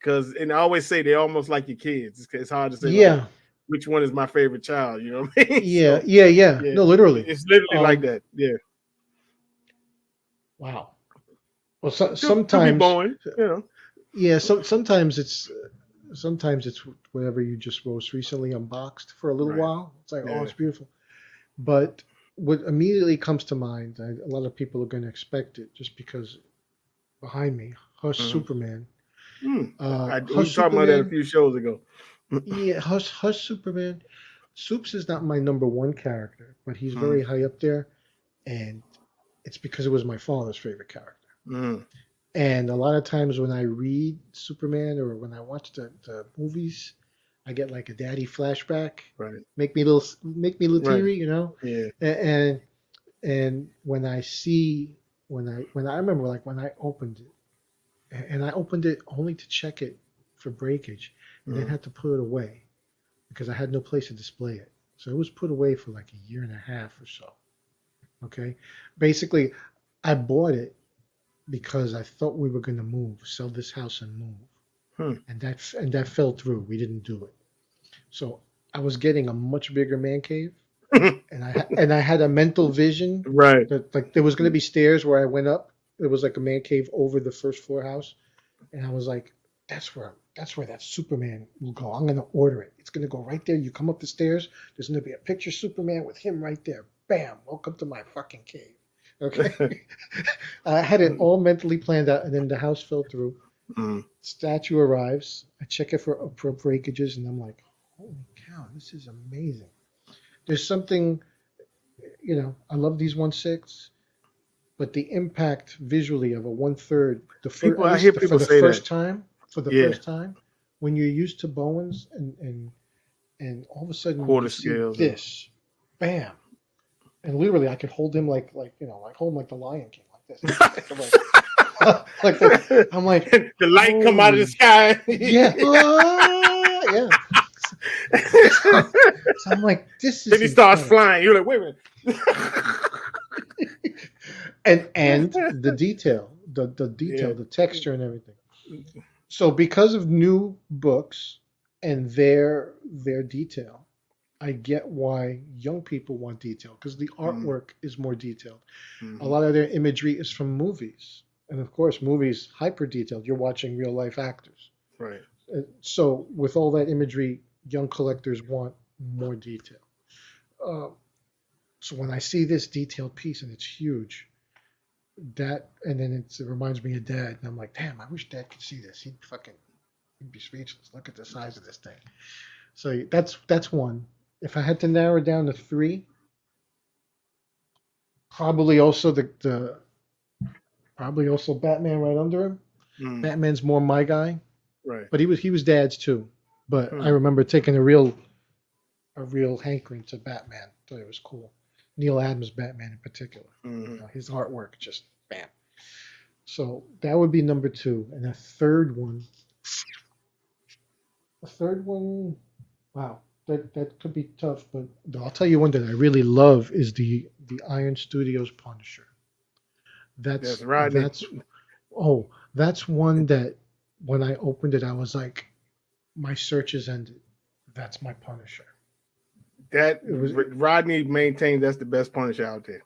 And I always say they're almost like your kids. It's hard to say. Yeah. Like, which one is my favorite child? You know what I mean? Yeah. So, yeah. No, literally. It's literally like that. Yeah. Wow. Well, sometimes. Bowen, you know. Yeah. Sometimes it's whatever you just most recently unboxed for a little while. It's like, oh, it's beautiful. But what immediately comes to mind, a lot of people are going to expect it just because behind me, Hush Superman. We were talking about that a few shows ago. Yeah, Hush Superman. Soups is not my number one character, but he's very high up there, and it's because it was my father's favorite character. And a lot of times when I read Superman or when I watch the movies, I get like a daddy flashback. Right. Make me a little teary, you know? Yeah. And when I remember like when I opened it, and I opened it only to check it for breakage, and then had to put it away because I had no place to display it. So it was put away for like a year and a half or so. Okay. Basically, I bought it because I thought we were going to sell this house and move. And that fell through. We didn't do it. So I was getting a much bigger man cave, and I had a mental vision that like there was going to be stairs where I went up. It was like a man cave over the first floor house, and I was like, that's where that Superman will go. I'm going to order it. It's going to go right there. You come up the stairs. There's going to be a picture of Superman with him right there. Bam! Welcome to my fucking cave. Okay. I had it all mentally planned out, and then the house fell through. Statue arrives. I check it for breakages, and I'm like, holy cow, this is amazing. There's something, I love these 1/6, but the impact visually of a 1/3, I hear people say first time, when you're used to Bowens and all of a sudden quarter you see scales, this, bam, and literally I could hold him like hold him like the Lion King, like this. I'm like the light come out of the sky. Yeah. Yeah. So I'm like, this is. Then he starts flying. You're like, wait a minute. and the detail, the texture and everything. So because of new books and their detail, I get why young people want detail because the artwork is more detailed. A lot of their imagery is from movies. And of course, movies hyper detailed. You're watching real life actors. Right. So with all that imagery, young collectors want more detail. So when I see this detailed piece and it's huge, and then it reminds me of Dad, and I'm like, damn, I wish Dad could see this. He'd be speechless. Look at the size of this thing. So that's one. If I had to narrow it down to 3, probably also Probably also Batman right under him. Batman's more my guy, right? But he was Dad's too. But I remember taking a real hankering to Batman. Thought it was cool. Neil Adams' Batman in particular. His artwork just bam. So that would be number 2, and a third one. Wow, that could be tough. But I'll tell you one that I really love is the Iron Studios Punisher. That's one that when I opened it, I was like, my search is ended. That's my Punisher. Rodney maintains that's the best Punisher out there.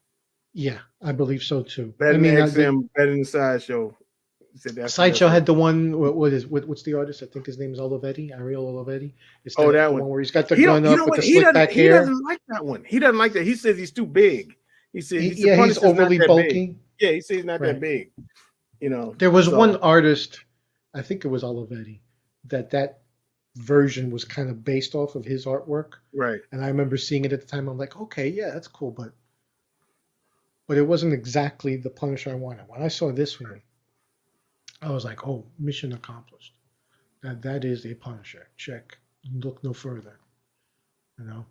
Yeah, I believe so too. Better than XM, better than Sideshow. Sideshow had the one. What's the artist? I think his name is Olivetti, Ariel Olivetti. That one where he's got the gun up with the slick back hair. He doesn't like that one. He doesn't like that. He says he's too big. He says he's overly bulky. Big. Yeah, he says he's not that big. There was one artist, I think it was Olivetti, that version was kind of based off of his artwork. Right. And I remember seeing it at the time. I'm like, okay, yeah, that's cool, but it wasn't exactly the Punisher I wanted. When I saw this one, I was like, oh, mission accomplished. That is a Punisher. Check. Look no further. You know.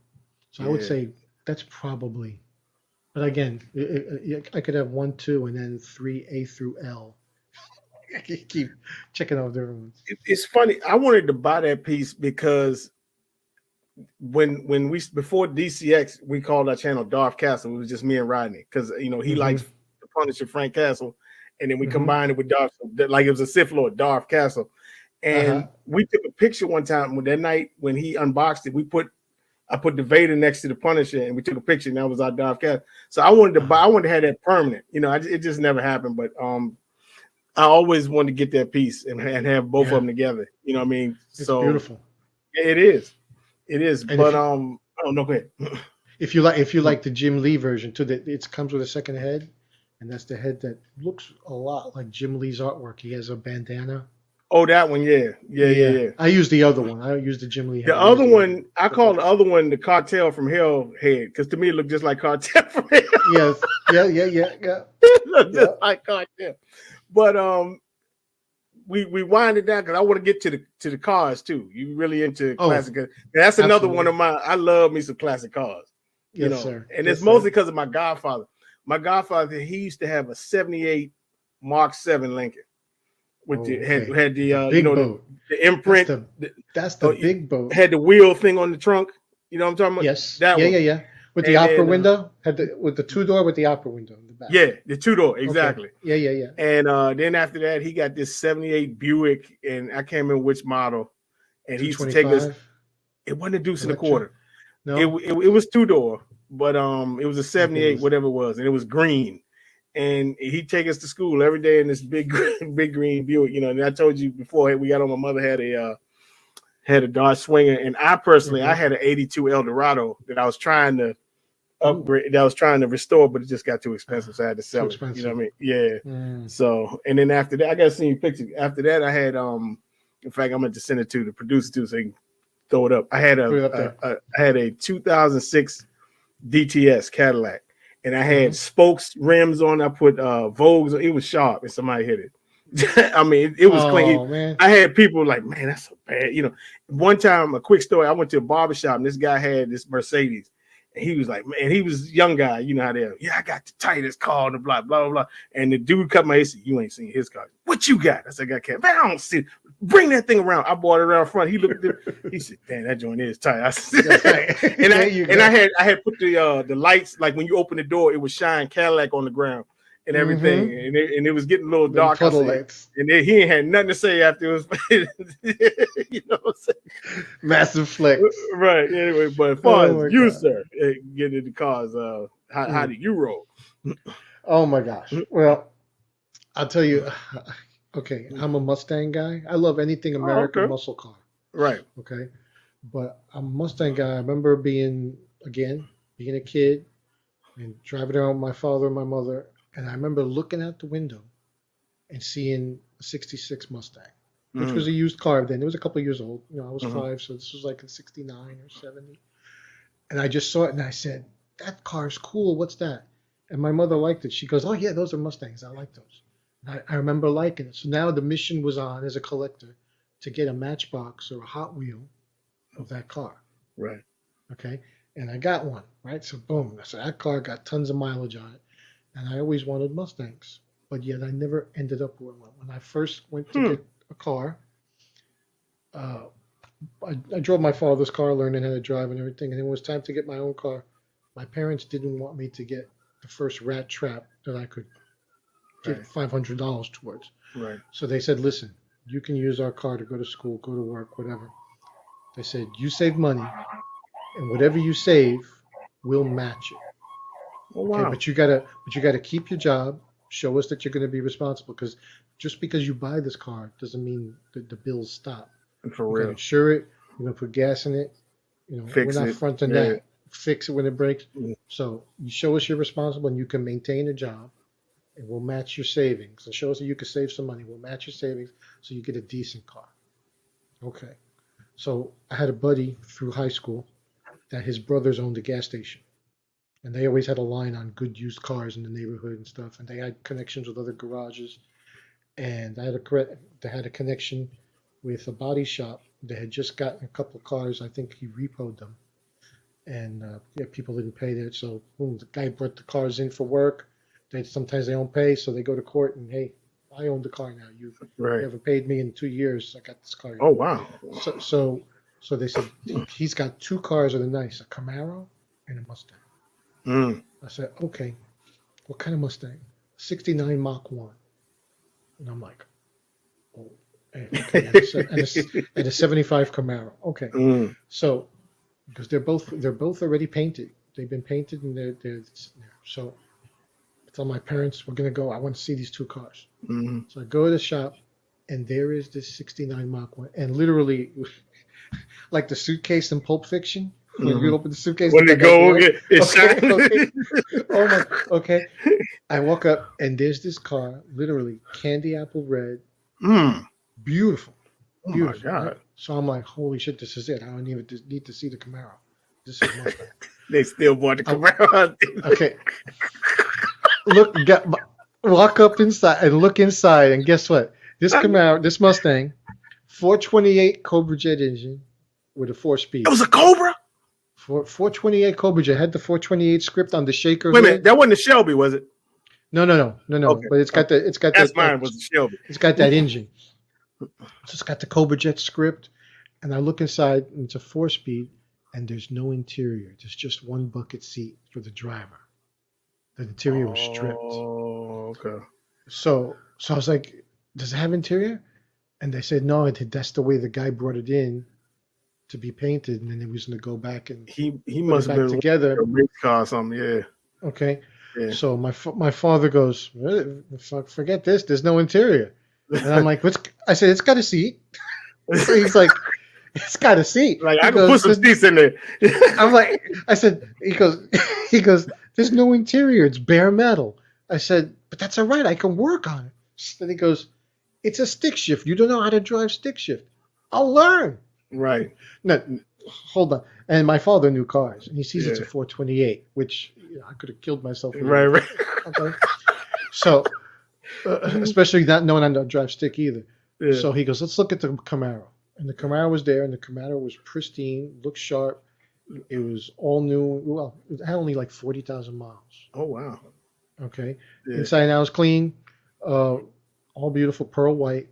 So I would Yeah. say that's probably. But again, I could have 1, 2, and then 3 A through L. I could keep checking out different ones. It's funny. I wanted to buy that piece because when we before DCX, we called our channel Darth Castle. It was just me and Rodney because he Mm-hmm. likes the Punisher Frank Castle, and then we Mm-hmm. combined it with Darth, like it was a Sith Lord, Darth Castle. Uh-huh. And we took a picture one time when that night when he unboxed it. I put the Vader next to the Punisher, and we took a picture, and that was our Darth Castle. So I wanted to buy. I wanted to have that permanent. It just never happened, but I always wanted to get that piece and have both of them together. You know what I mean? It's beautiful. It is. It is. And But oh no, go ahead. if you like the Jim Lee version too, that it comes with a second head, and that's the head that looks a lot like Jim Lee's artwork. He has a bandana. Oh, that one, yeah. I use the other one. I don't use the Jim Lee head. The other one, I call the other one the Cartel from Hell head because to me it looked just like Cartel from Hell. Yes, yeah. It looked just like Cartel. But we wind it down because I want to get to the cars too. You really into classic? That's another absolutely. one of mine. I love me some classic cars. Yes, sir. And Yes, it's mostly sir. because of my godfather. My godfather, he used to have a '78 Mark 7 Lincoln with had the big boat. the imprint. That's the big boat. Had the wheel thing on the trunk. You know what I'm talking about? Yes. That one. Yeah. With the opera window, with the 2-door with the opera window in the back. Yeah, the 2-door, exactly. Okay. Yeah. And then after that, he got this '78 Buick, and I can't remember which model. And he used to take us. It wasn't a deuce and a quarter. No, it was 2-door, but it was a '78, whatever it was, and it was green. And he'd take us to school every day in this big green Buick. And I told you before we got on, my mother had a Dodge Swinger, and I personally I had an '82 Eldorado that I was trying to upgrade, that I was trying to restore, but it just got too expensive, so I had to sell it. You know what I mean? Yeah. So, and then after that, I got to see you pictures. After that, I had in fact, I'm going to send it to the producer too, so he can throw it up. I had a 2006 DTS Cadillac, and I had spokes, rims on. I put Vogues. It was sharp, and somebody hit it. I mean, it was clean. Man. I had people like, man, that's so bad. One time, a quick story. I went to a barbershop, and this guy had this Mercedes. And he was like, man, he was a young guy. You know how they are. Yeah, I got the tightest car on the block, blah, blah, blah. And the dude cut my head. Said, you ain't seen his car. What you got? I said, I got, man, I don't see it. Bring that thing around. I brought it around front. He looked at it. He said, damn, that joint is tight. I said, I had put the lights, like when you open the door, it would shine Cadillac on the ground and everything. And it was getting a little dark. And he ain't had nothing to say after it was. You know what I'm saying? Massive flex. Right. Anyway, but as far as you, sir, getting into cars, how do you roll? Oh my gosh. Well, I'll tell you. Okay, I'm a Mustang guy. I love anything American muscle car. Right. Okay. But I'm a Mustang guy. I remember being a kid and driving around with my father and my mother. And I remember looking out the window and seeing a 66 Mustang, which was a used car then. It was a couple of years old. I was 5, so this was like in 69 or 70. And I just saw it and I said, that car's cool. What's that? And my mother liked it. She goes, oh, yeah, those are Mustangs. I like those. And I remember liking it. So now the mission was on as a collector to get a Matchbox or a Hot Wheel of that car. Right. Okay. And I got one. Right. So boom. So that car got tons of mileage on it. And I always wanted Mustangs, but yet I never ended up with one. When I first went to get a car, I drove my father's car, learning how to drive and everything. And it was time to get my own car. My parents didn't want me to get the first rat trap that I could get $500 towards. Right. So they said, listen, you can use our car to go to school, go to work, whatever. They said, you save money, and whatever you save, we'll match it. Oh, wow. Okay, but you gotta keep your job. Show us that you're going to be responsible, because just because you buy this car doesn't mean that the bills stop. For real. Insure it. You're going to put gas in it. Fix we're not it. fronting that. Fix it when it breaks. So you show us you're responsible and you can maintain a job, and we'll match your savings. And show us that you can save some money. We'll match your savings so you get a decent car. Okay. So I had a buddy through high school that his brothers owned a gas station. And they always had a line on good used cars in the neighborhood and stuff. And they had connections with other garages. And they had a connection with a body shop that had just gotten a couple of cars. I think he repoed them, and people didn't pay that. So boom, the guy brought the cars in for work. Sometimes they don't pay, so they go to court and hey, I own the car now. You haven't paid me in 2 years. I got this car. Oh wow. So they said he's got 2 cars that are nice, a Camaro and a Mustang. I said, okay, what kind of Mustang? 69 Mach 1. And I'm like, oh, okay, and a 75 Camaro. Okay, so because they're both already painted. They've been painted and they're there. So I tell my parents we're gonna go. I want to see these 2 cars. So I go to the shop, and there is this 69 Mach 1, and literally, like the suitcase in Pulp Fiction. When you open the suitcase, when they go, it's okay. Oh my, okay. I walk up and there's this car, literally candy apple red, beautiful. Oh my God! Right? So I'm like, holy shit, this is it. I don't even need to see the Camaro. This is my They still bought the Camaro. Okay. Walk up inside and look inside, and guess what? This Camaro, this Mustang, 428 Cobra Jet engine with a 4-speed. It was a Cobra. 428 Cobra Jet had the 428 script on the shaker. Wait a minute, that wasn't a Shelby, was it? No. Okay. But it's got That's mine was the Shelby. It's got that engine. So it's got the Cobra Jet script, and I look inside, and it's a 4-speed, and there's no interior. There's just one bucket seat for the driver. The interior was stripped. Oh, okay. So I was like, does it have interior? And they said no. That's the way the guy brought it in to be painted, and then it was going to go back and he must have been together. A race car or something, yeah. Okay. Yeah. So my father goes, forget this. There's no interior. And I'm like, I said, it's got a seat. So he's like, it's got a seat. Like, I can put some seats in there. I'm like, he goes, there's no interior. It's bare metal. I said, but that's all right. I can work on it. Then he goes, it's a stick shift. You don't know how to drive stick shift. I'll learn. Right. No, hold on. And my father knew cars, and he sees it's a 428, which I could have killed myself. Right. Okay. So, especially not knowing I don't drive stick either. Yeah. So he goes, let's look at the Camaro. And the Camaro was there, and the Camaro was pristine, looked sharp. It was all new. Well, it had only like 40,000 miles. Oh, wow. Okay. Yeah. Inside and out was clean, all beautiful pearl white.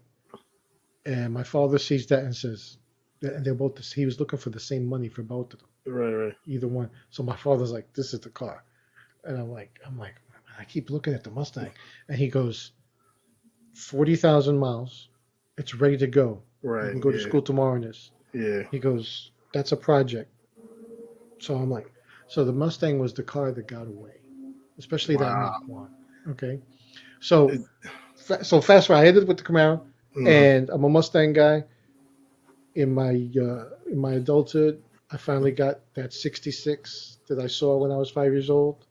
And my father sees that and says, and they're both, he was looking for the same money for both of them. Right. Either one. So my father's like, this is the car. And I'm like, I keep looking at the Mustang. And he goes, 40,000 miles. It's ready to go. Right. You can go to school tomorrow in this. Yeah. He goes, that's a project. So I'm like, so the Mustang was the car that got away, especially that Mach 1. Okay. So fast forward, I ended with the Camaro, and I'm a Mustang guy. In my adulthood, I finally got that 66 that I saw when I was 5 years old.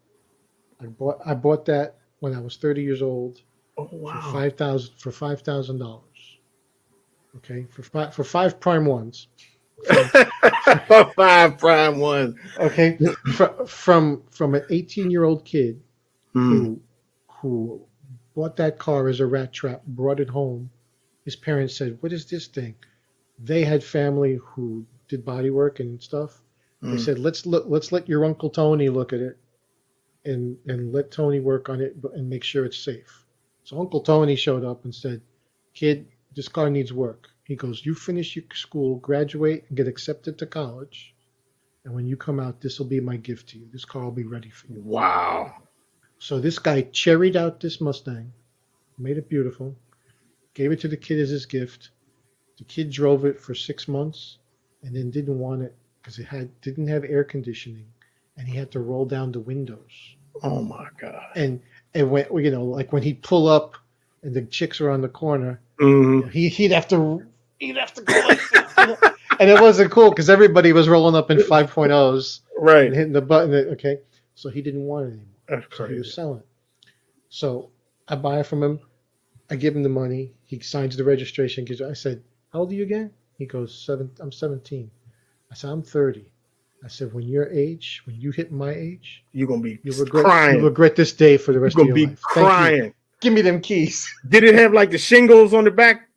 I bought that when I was 30 years old. Oh wow! For $5,000. Okay, for 5 prime ones. For 5 prime ones. Okay, from an 18-year-old kid who bought that car as a rat trap, brought it home. His parents said, "What is this thing?" They had family who did body work and stuff. They said, let's let your Uncle Tony look at it and let Tony work on it and make sure it's safe. So Uncle Tony showed up and said, kid, this car needs work. He goes, you finish your school, graduate, and get accepted to college. And when you come out, this will be my gift to you. This car will be ready for you. Wow. So this guy cherried out this Mustang, made it beautiful, gave it to the kid as his gift. The kid drove it for 6 months and then didn't want it because didn't have air conditioning, and he had to roll down the windows. Oh my God! And when like when he'd pull up and the chicks were on the corner, he'd have to go like this, and it wasn't cool because everybody was rolling up in 5.0s, right, and hitting the button. Okay, so he didn't want it anymore. That's so crazy. He was selling it. So I buy it from him. I give him the money. He signs the registration. I said, how old are you again? He goes, I'm 17. I said, I'm 30. I said, when you hit my age, you're going to be crying. You'll regret this day for the rest of your life. You're going to be crying. Give me them keys. Did it have like the shingles on the back?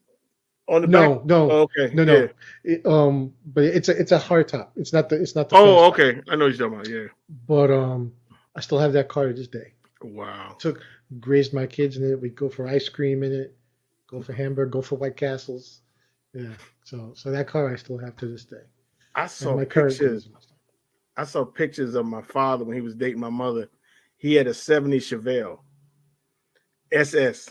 on the back? No, no, Oh, okay, no, yeah. no. But it's a hard top. It's not the fast Oh, top. okay. I know what you're talking about. Yeah. But I still have that car to this day. Wow. Took Raised my kids in it. We'd go for ice cream in it, go for hamburger, go for White Castles. Yeah. So that car I still have to this day. I And saw my current pictures. I saw pictures of my father when he was dating my mother. He had a 70 Chevelle SS.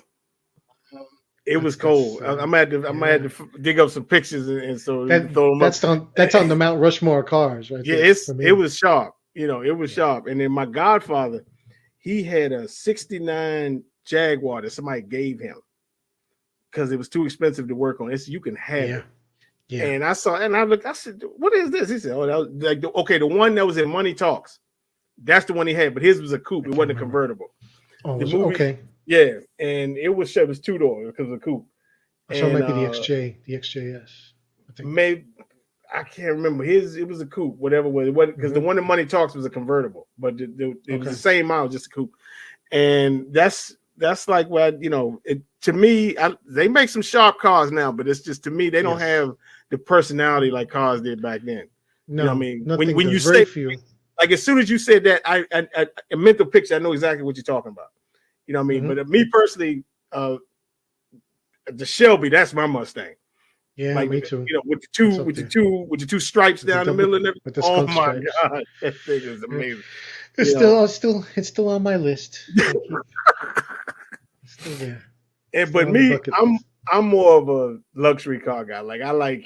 It was cold. I might have to dig up some pictures and so you can throw them up. That's on the Mount Rushmore cars, right? Yeah, there it was sharp. It was Yeah. sharp. And then my godfather, he had a 69 Jaguar that somebody gave him because it was too expensive to work on. It's you can have it. Yeah. And I looked, I said, what is this? He said, oh, that was like the one that was in Money Talks. That's the one he had, but his was a coupe. It wasn't a convertible. Oh, The movie, okay. yeah, and it was 2-door because of the coupe. So it might be the XJS. I think. Maybe I can't remember. It was a coupe, whatever it was, because the one in Money Talks was a convertible, but it was the same model, just a coupe. And that's like what to me, they make some sharp cars now, but it's just to me they don't have the personality like cars did back then. No, you know what I mean? Nothing When you very say few. like as soon as you said that, I a mental picture, I know exactly what you're talking about. You know what I mean? But me personally, the Shelby, that's my Mustang. Yeah, like, me too. With the two stripes down the middle and everything. With the Oh skunk my stripes. god, that thing is amazing. It's still on my list. It's still there. But me, I'm more of a luxury car guy. Like I like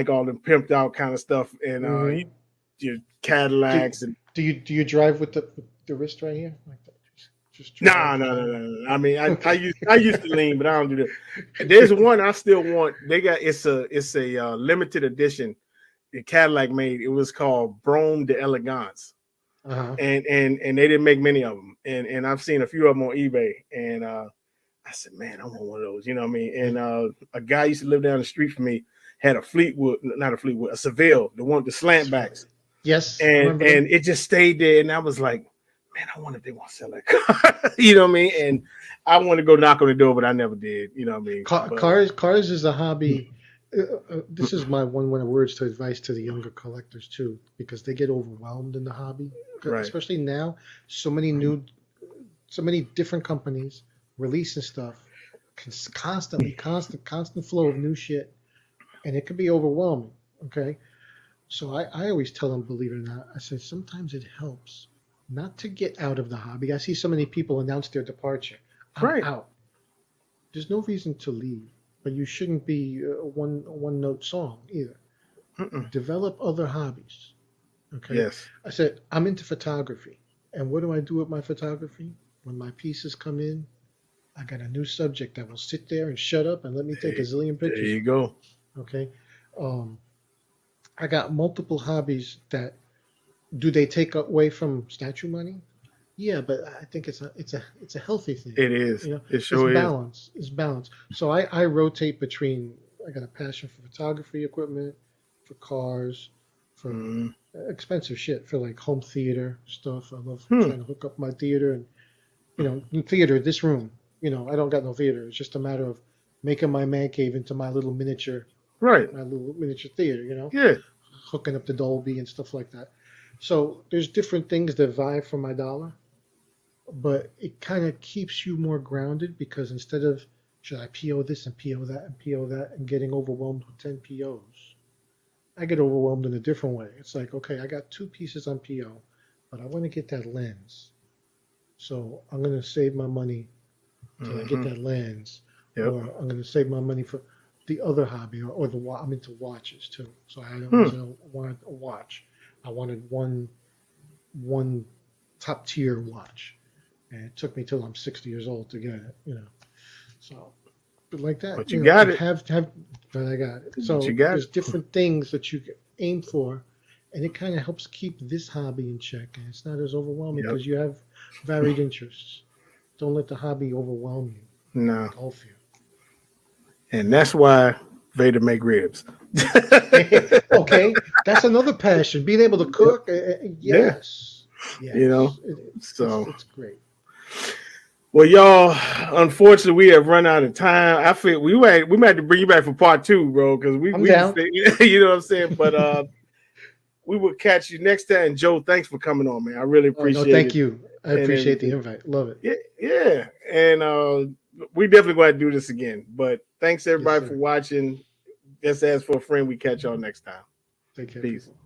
all the pimped out kind of stuff and your Cadillacs. Do you drive with the wrist right here? Like that? No. I mean, I used to lean, but I don't do that. There's one I still want. They got it's a limited edition. The Cadillac made. It was called Brome d'Elegance, and they didn't make many of them. And I've seen a few of them on eBay. And I said, man, I want one of those. You know what I mean? And a guy used to live down the street from me had a Seville, the slant backs. Yes, and it just stayed there. And I was like, man, I wonder if they want to sell that car. You know what I mean? And I want to go knock on the door, but I never did. You know what I mean? Cars is a hobby. This is my one of words to advice to the younger collectors too, because they get overwhelmed in the hobby, especially now. So many different companies releasing stuff, constant flow of new shit, and it can be overwhelming. Okay, so I always tell them, believe it or not, I say sometimes it helps not to get out of the hobby. I see so many people announce their departure. I'm out. There's no reason to leave, but you shouldn't be a one note song either. Develop other hobbies. Okay. Yes. I said I'm into photography, and what do I do with my photography? When my pieces come in, I got a new subject that will sit there and shut up and let me take a zillion pictures. There you go. Okay. I got multiple hobbies that. Do they take away from statue money? Yeah, but I think it's a healthy thing. It is. It sure is. Balance. It's balance. So I rotate between. I got a passion for photography equipment, for cars, for expensive shit, for like home theater stuff. I love trying to hook up my theater and theater. This room. I don't got no theater. It's just a matter of making my man cave into my little miniature. Right. My little miniature theater. Yeah. Hooking up the Dolby and stuff like that. So there's different things that vie for my dollar, but it kind of keeps you more grounded because instead of should I PO this and PO that and PO that and getting overwhelmed with 10 POs, I get overwhelmed in a different way. It's like, okay, I got 2 pieces on PO, but I want to get that lens. So I'm going to save my money till I get that lens, or I'm going to save my money for the other hobby or I'm into watches too. So I don't want a watch. I wanted one top tier watch, and it took me till I'm 60 years old to get it. So, but like that. But you got it. But I got it. So there's different things that you can aim for, and it kind of helps keep this hobby in check, and it's not as overwhelming because you have varied interests. Don't let the hobby overwhelm you. No. Engulf you. And that's why Vader make ribs. Okay, that's another passion. Being able to cook, yes. So it's great. Well, y'all, unfortunately, we have run out of time. I feel we might have to bring you back for part 2, bro, because I'm we down. you know what I'm saying. But we will catch you next time. Joe, thanks for coming on, man. I really Oh no, appreciate thank it you. I and appreciate the everything. invite. Love it. Yeah, yeah, and we definitely going to do this again. But thanks Yes, everybody for sir. watching. Just ask for a friend. We catch y'all next time. Take care, Peace. people.